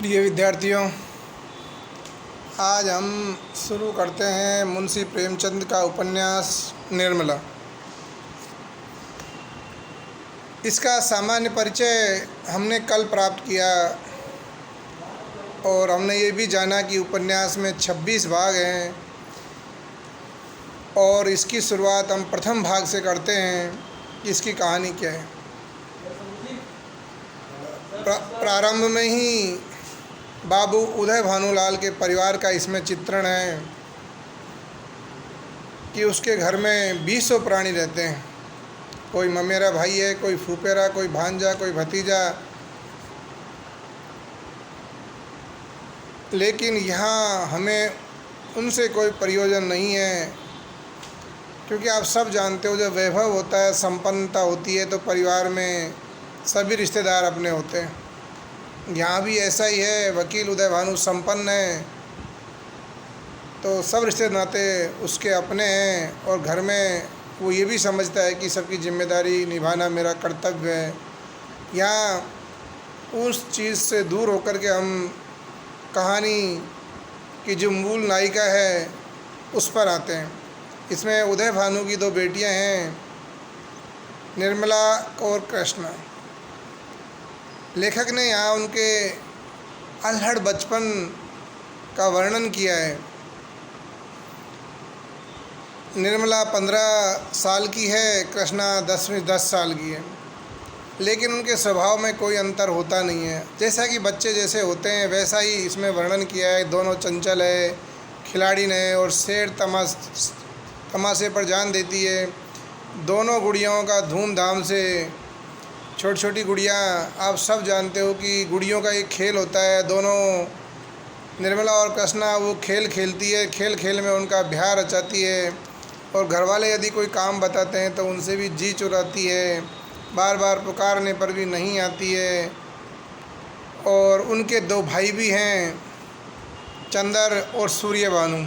प्रिय विद्यार्थियों, आज हम शुरू करते हैं मुंशी प्रेमचंद का उपन्यास निर्मला। इसका सामान्य परिचय हमने कल प्राप्त किया और हमने ये भी जाना कि उपन्यास में 26 भाग हैं और इसकी शुरुआत हम प्रथम भाग से करते हैं। इसकी कहानी क्या है। प्रारंभ में ही बाबू उदय भानुलाल के परिवार का इसमें चित्रण है कि उसके घर में 20 प्राणी रहते हैं। कोई ममेरा भाई है, कोई फूफेरा, कोई भांजा, कोई भतीजा। लेकिन यहाँ हमें उनसे कोई प्रयोजन नहीं है, क्योंकि आप सब जानते हो जब वैभव होता है, संपन्नता होती है, तो परिवार में सभी रिश्तेदार अपने होते हैं। यहाँ भी ऐसा ही है। वकील उदय भानु संपन्न है तो सब रिश्ते नाते उसके अपने हैं और घर में वो ये भी समझता है कि सबकी जिम्मेदारी निभाना मेरा कर्तव्य है। यहाँ उस चीज़ से दूर होकर के हम कहानी की जो मूल नायिका है उस पर आते हैं। इसमें उदय भानु की 2 बेटियां हैं, निर्मला और कृष्णा। लेखक ने यहाँ उनके अल्हड़ बचपन का वर्णन किया है। निर्मला 15 साल की है, कृष्णा 10 साल की है, लेकिन उनके स्वभाव में कोई अंतर होता नहीं है। जैसा कि बच्चे जैसे होते हैं वैसा ही इसमें वर्णन किया है। दोनों चंचल है, खिलाड़िन है और शेर तमाशे पर जान देती है। दोनों गुड़ियों का धूमधाम से, छोटी छोटी गुड़ियाँ, आप सब जानते हो कि गुड़ियों का एक खेल होता है। दोनों निर्मला और कृष्णा वो खेल खेलती है, खेल खेल में उनका ब्याह रचाती है और घर वाले यदि कोई काम बताते हैं तो उनसे भी जी चुराती है। बार बार पुकारने पर भी नहीं आती है। और उनके 2 भाई भी हैं, चंदर और सूर्य भानु।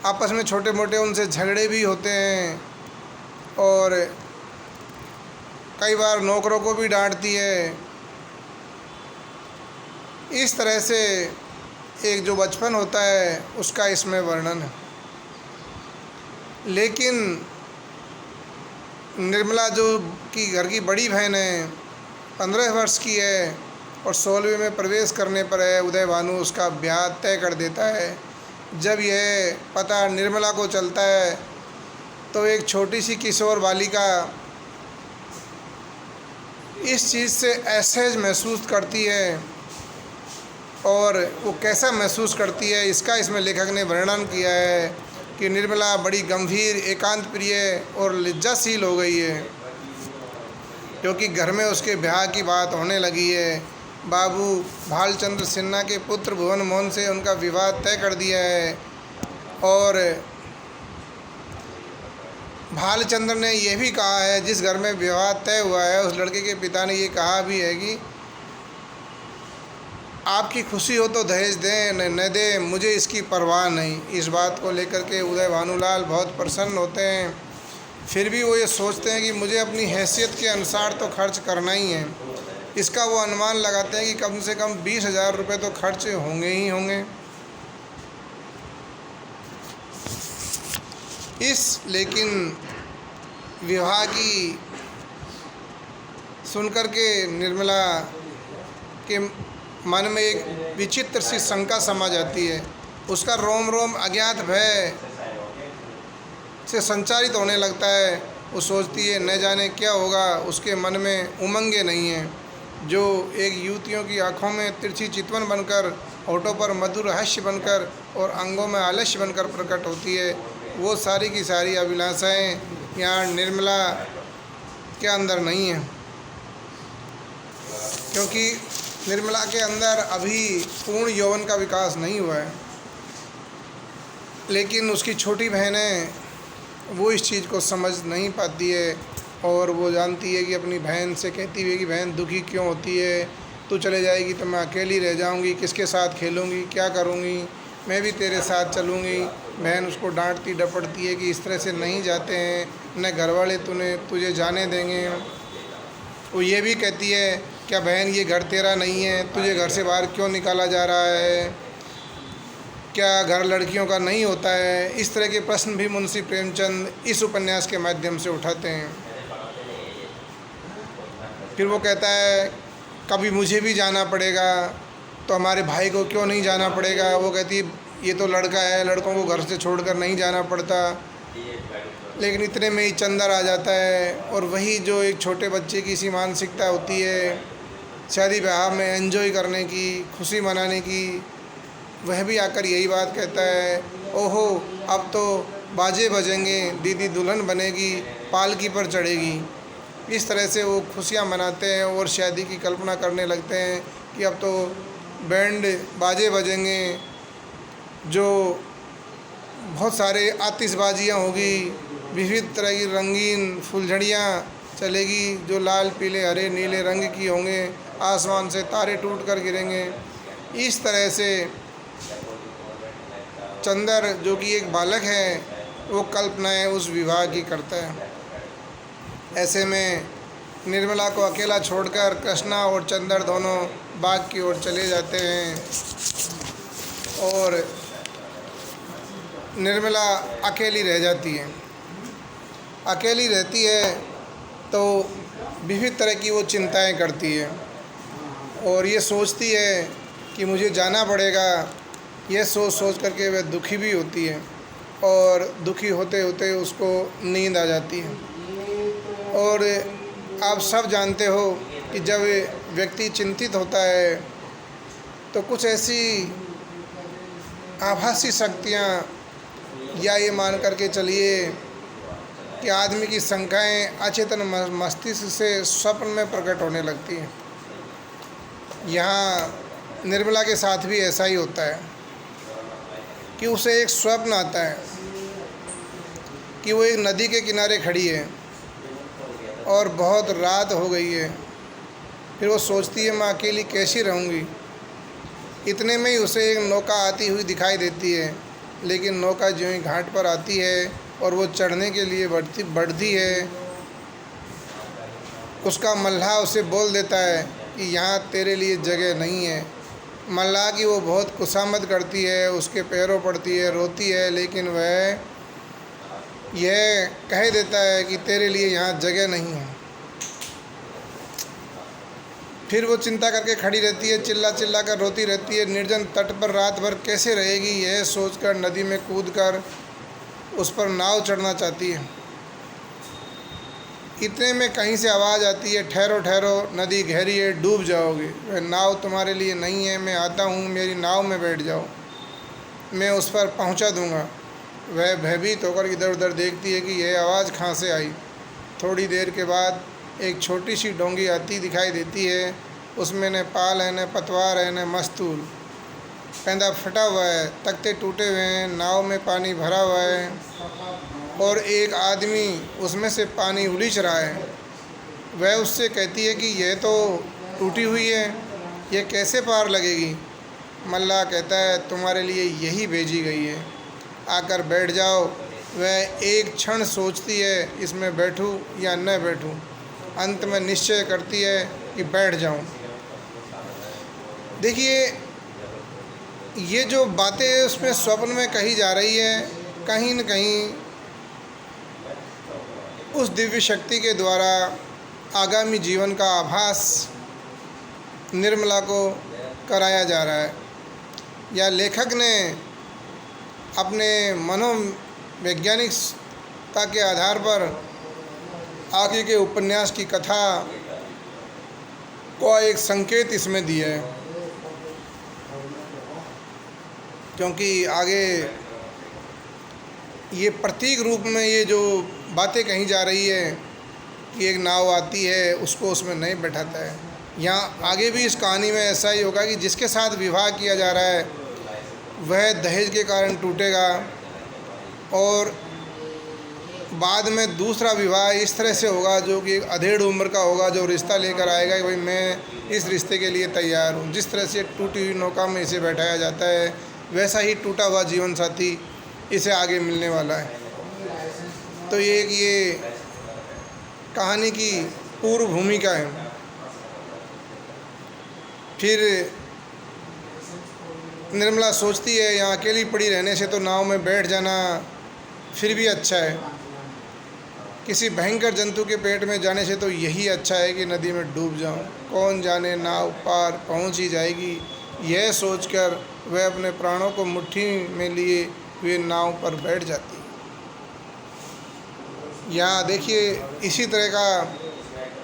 आपस में छोटे मोटे उनसे झगड़े भी होते हैं और कई बार नौकरों को भी डांटती है। इस तरह से एक जो बचपन होता है उसका इसमें वर्णन है। लेकिन निर्मला जो कि घर की बड़ी बहन है, 15 वर्ष की है और 16वीं में प्रवेश करने पर है उदय भानु उसका ब्याह तय कर देता है। जब यह पता निर्मला को चलता है तो एक छोटी सी किशोर बालिका इस चीज़ से असहज महसूस करती है। और वो कैसा महसूस करती है इसका इसमें लेखक ने वर्णन किया है कि निर्मला बड़ी गंभीर, एकांत प्रिय और लज्जाशील हो गई है, क्योंकि घर में उसके ब्याह की बात होने लगी है। बाबू भालचंद्र सिन्हा के पुत्र भुवन मोहन से उनका विवाह तय कर दिया है और भालचंद्र ने यह भी कहा है, जिस घर में विवाह तय हुआ है उस लड़के के पिता ने ये कहा भी है कि आपकी खुशी हो तो दहेज दें, न दें, मुझे इसकी परवाह नहीं। इस बात को लेकर के उदय भानुलाल बहुत प्रसन्न होते हैं। फिर भी वो ये सोचते हैं कि मुझे अपनी हैसियत के अनुसार तो खर्च करना ही है। इसका वो अनुमान लगाते हैं कि कम से कम 20,000 रुपये तो खर्च होंगे ही होंगे। लेकिन विवाह की सुनकर के निर्मला के मन में एक विचित्र सी शंका समा जाती है। उसका रोम रोम अज्ञात भय से संचारित होने लगता है। वो सोचती है न जाने क्या होगा। उसके मन में उमंगें नहीं हैं जो एक युवतियों की आँखों में तिरछी चितवन बनकर, होठों पर मधुर हास्य बनकर और अंगों में आलस्य बनकर प्रकट होती है। वो सारी की सारी अभिलाषाएँ यहाँ निर्मला के अंदर नहीं हैं, क्योंकि निर्मला के अंदर अभी पूर्ण यौवन का विकास नहीं हुआ है। लेकिन उसकी छोटी बहनें वो इस चीज़ को समझ नहीं पाती है और वो जानती है कि अपनी बहन से कहती हुई कि बहन दुखी क्यों होती है, तू चले जाएगी तो मैं अकेली रह जाऊंगी, किसके साथ खेलूंगी, क्या करूंगी, मैं भी तेरे साथ चलूंगी। बहन उसको डांटती डपटती है कि इस तरह से नहीं जाते हैं, न घर वाले तुझे जाने देंगे। वो ये भी कहती है क्या बहन ये घर तेरा नहीं है, तुझे घर से बाहर क्यों निकाला जा रहा है, क्या घर लड़कियों का नहीं होता है। इस तरह के प्रश्न भी मुंशी प्रेमचंद इस उपन्यास के माध्यम से उठाते हैं। फिर वो कहता है कभी मुझे भी जाना पड़ेगा तो हमारे भाई को क्यों नहीं जाना पड़ेगा। वो कहती है ये तो लड़का है, लड़कों को घर से छोड़कर नहीं जाना पड़ता। लेकिन इतने में ही चंदर आ जाता है और वही जो एक छोटे बच्चे की सी मानसिकता होती है शादी ब्याह में एंजॉय करने की, खुशी मनाने की, वह भी आकर यही बात कहता है, ओहो अब तो बाजे बजेंगे, दीदी दुल्हन बनेगी, पालकी पर चढ़ेगी। इस तरह से वो खुशियाँ मनाते हैं और शादी की कल्पना करने लगते हैं कि अब तो बैंड बाजे बजेंगे, जो बहुत सारे आतिशबाजियाँ होगी, विविध तरह की रंगीन फुलझड़ियाँ चलेगी जो लाल पीले हरे नीले रंग की होंगे, आसमान से तारे टूट कर गिरेंगे। इस तरह से चंदर जो कि एक बालक है वो कल्पनाएं उस विवाह की करता है। ऐसे में निर्मला को अकेला छोड़कर कृष्णा और चंदर दोनों बाग की ओर चले जाते हैं और निर्मला अकेली रह जाती है। अकेली रहती है तो विविध तरह की वो चिंताएं करती है और ये सोचती है कि मुझे जाना पड़ेगा। यह सोच सोच करके वह दुखी भी होती है और दुखी होते होते उसको नींद आ जाती है। और आप सब जानते हो कि जब व्यक्ति चिंतित होता है तो कुछ ऐसी आभासी शक्तियाँ, या ये मान करके चलिए कि आदमी की शंकाएँ अचेतन मस्तिष्क से स्वप्न में प्रकट होने लगती हैं। यहाँ निर्मला के साथ भी ऐसा ही होता है कि उसे एक स्वप्न आता है कि वो एक नदी के किनारे खड़ी है और बहुत रात हो गई है। फिर वो सोचती है मैं अकेली कैसी रहूँगी। इतने में ही उसे एक नौका आती हुई दिखाई देती है, लेकिन नौका जो ही घाट पर आती है और वो चढ़ने के लिए बढ़ती है, उसका मल्लाह उसे बोल देता है कि यहाँ तेरे लिए जगह नहीं है। मल्लाह की वो बहुत खुशामद करती है, उसके पैरों पड़ती है, रोती है, लेकिन वह यह कह देता है कि तेरे लिए यहाँ जगह नहीं है। फिर वो चिंता करके खड़ी रहती है, चिल्ला चिल्ला कर रोती रहती है। निर्जन तट पर रात भर कैसे रहेगी, यह सोचकर नदी में कूदकर उस पर नाव चढ़ना चाहती है। इतने में कहीं से आवाज़ आती है, ठहरो ठहरो, नदी गहरी है, डूब जाओगे। वह नाव तुम्हारे लिए नहीं है, मैं आता हूँ, मेरी नाव में बैठ जाओ, मैं उस पर पहुँचा दूँगा। वह भयभीत होकर इधर उधर देखती है कि यह आवाज़ कहाँ से आई। थोड़ी देर के बाद एक छोटी सी डोंगी आती दिखाई देती है। उसमें न पाल है, न पतवार है, न मस्तूल, पैंदा फटा हुआ है, तख्ते टूटे हुए हैं, नाव में पानी भरा हुआ है और एक आदमी उसमें से पानी उलीच रहा है। वह उससे कहती है कि यह तो टूटी हुई है, यह कैसे पार लगेगी। मल्लाह कहता है तुम्हारे लिए यही भेजी गई है, आकर बैठ जाओ। वह एक क्षण सोचती है इसमें बैठूं या न बैठूं, अंत में निश्चय करती है कि बैठ जाऊं। देखिए ये जो बातें उसमें स्वप्न में कही जा रही है, कहीं न कहीं उस दिव्य शक्ति के द्वारा आगामी जीवन का आभास निर्मला को कराया जा रहा है, या लेखक ने अपने मनोवैज्ञानिकता के आधार पर आगे के उपन्यास की कथा को एक संकेत इसमें दिया है। क्योंकि आगे ये प्रतीक रूप में ये जो बातें कही जा रही है कि एक नाव आती है, उसको उसमें नहीं बैठाता है। यहाँ आगे भी इस कहानी में ऐसा ही होगा कि जिसके साथ विवाह किया जा रहा है वह दहेज के कारण टूटेगा और बाद में दूसरा विवाह इस तरह से होगा जो कि अधेड़ उम्र का होगा, जो रिश्ता लेकर आएगा कि भाई मैं इस रिश्ते के लिए तैयार हूँ। जिस तरह से टूटी हुई नौका में इसे बैठाया जाता है, वैसा ही टूटा हुआ जीवन साथी इसे आगे मिलने वाला है। तो ये कहानी की पूर्व भूमिका है। फिर निर्मला सोचती है यहाँ अकेली पड़ी रहने से तो नाव में बैठ जाना फिर भी अच्छा है, किसी भयंकर जंतु के पेट में जाने से तो यही अच्छा है कि नदी में डूब जाऊं, कौन जाने नाव पार पहुंच ही जाएगी। यह सोचकर वह अपने प्राणों को मुट्ठी में लिए हुए नाव पर बैठ जाती है। यहाँ देखिए इसी तरह का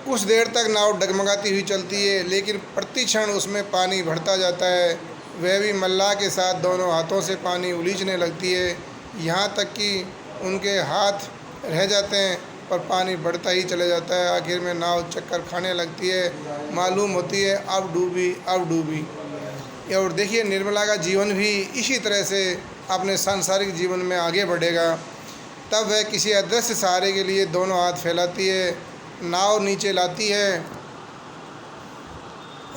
कुछ देर तक नाव डगमगाती हुई चलती है, लेकिन प्रति क्षण उसमें पानी बढ़ता जाता है। वह भी मल्लाह के साथ दोनों हाथों से पानी उलीचने लगती है, यहाँ तक कि उनके हाथ रह जाते हैं पर पानी बढ़ता ही चला जाता है। आखिर में नाव चक्कर खाने लगती है, मालूम होती है अब डूबी अब डूबी। और देखिए निर्मला का जीवन भी इसी तरह से अपने सांसारिक जीवन में आगे बढ़ेगा। तब वह किसी अदृश्य सहारे के लिए दोनों हाथ फैलाती है, नाव नीचे लाती है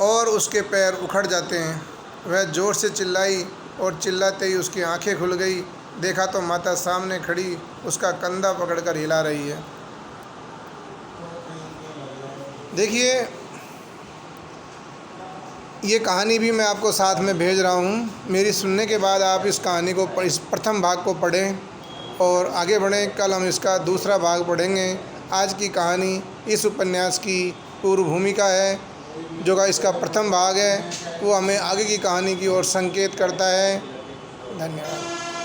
और उसके पैर उखड़ जाते हैं। वह ज़ोर से चिल्लाई और चिल्लाते ही उसकी आंखें खुल गई। देखा तो माता सामने खड़ी उसका कंधा पकड़कर हिला रही है। देखिए ये कहानी भी मैं आपको साथ में भेज रहा हूँ। मेरी सुनने के बाद आप इस कहानी को, इस प्रथम भाग को पढ़ें और आगे बढ़ें। कल हम इसका दूसरा भाग पढ़ेंगे। आज की कहानी इस उपन्यास की पूर्व भूमिका है, जो का इसका प्रथम भाग है, वो हमें आगे की कहानी की ओर संकेत करता है। धन्यवाद।